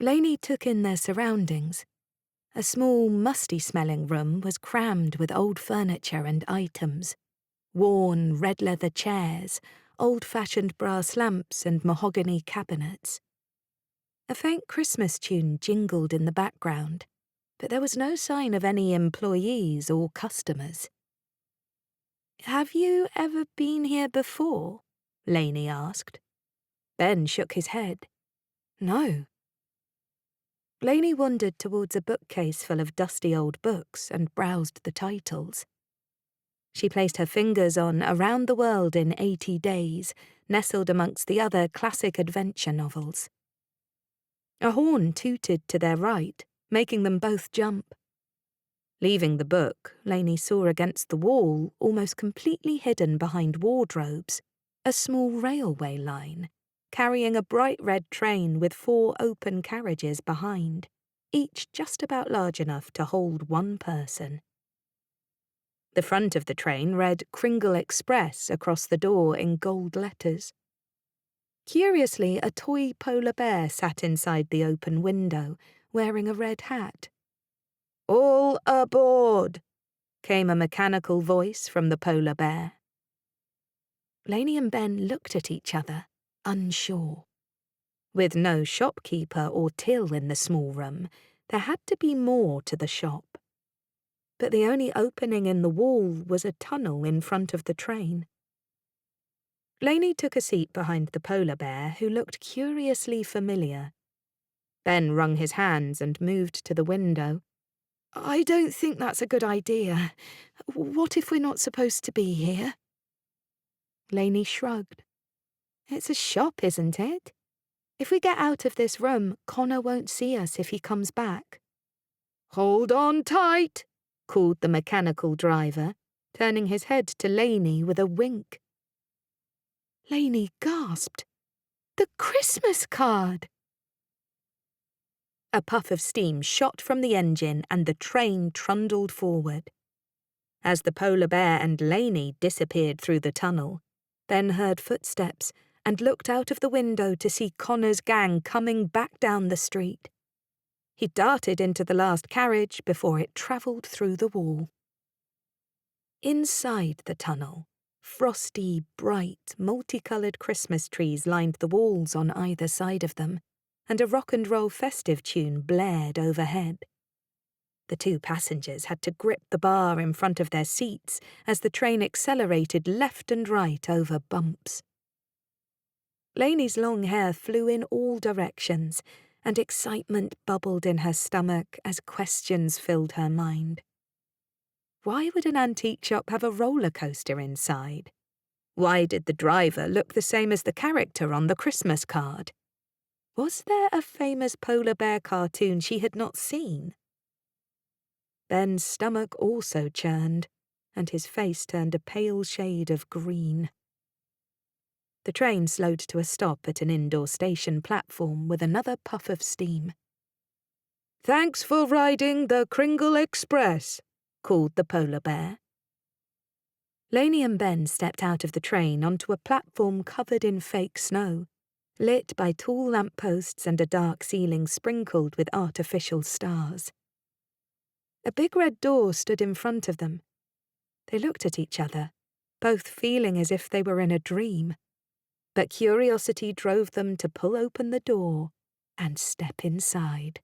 Lainey took in their surroundings. A small, musty-smelling room was crammed with old furniture and items. Worn red leather chairs, old-fashioned brass lamps and mahogany cabinets. A faint Christmas tune jingled in the background, but there was no sign of any employees or customers. "Have you ever been here before?" Lainey asked. Ben shook his head. "No." Lainey wandered towards a bookcase full of dusty old books and browsed the titles. She placed her fingers on Around the World in 80 Days, nestled amongst the other classic adventure novels. A horn tooted to their right, making them both jump. Leaving the book, Lainey saw against the wall, almost completely hidden behind wardrobes, a small railway line, carrying a bright red train with 4 open carriages behind, each just about large enough to hold one person. The front of the train read Kringle Express across the door in gold letters. Curiously, a toy polar bear sat inside the open window, wearing a red hat. "All aboard!" came a mechanical voice from the polar bear. Lainey and Ben looked at each other, unsure. With no shopkeeper or till in the small room, there had to be more to the shop. But the only opening in the wall was a tunnel in front of the train. Lainey took a seat behind the polar bear, who looked curiously familiar. Ben wrung his hands and moved to the window. "I don't think that's a good idea. What if we're not supposed to be here?" Lainey shrugged. "It's a shop, isn't it? If we get out of this room, Connor won't see us if he comes back." "Hold on tight," called the mechanical driver, turning his head to Lainey with a wink. Lainey gasped. "The Christmas card!" A puff of steam shot from the engine and the train trundled forward. As the polar bear and Lainey disappeared through the tunnel, Ben heard footsteps and looked out of the window to see Connor's gang coming back down the street. He darted into the last carriage before it travelled through the wall. Inside the tunnel, frosty, bright, multicoloured Christmas trees lined the walls on either side of them, and a rock-and-roll festive tune blared overhead. The 2 passengers had to grip the bar in front of their seats as the train accelerated left and right over bumps. Lainey's long hair flew in all directions, and excitement bubbled in her stomach as questions filled her mind. Why would an antique shop have a roller coaster inside? Why did the driver look the same as the character on the Christmas card? Was there a famous polar bear cartoon she had not seen? Ben's stomach also churned, and his face turned a pale shade of green. The train slowed to a stop at an indoor station platform with another puff of steam. "Thanks for riding the Kringle Express," called the polar bear. Lainey and Ben stepped out of the train onto a platform covered in fake snow, lit by tall lampposts and a dark ceiling sprinkled with artificial stars. A big red door stood in front of them. They looked at each other, both feeling as if they were in a dream. But curiosity drove them to pull open the door and step inside.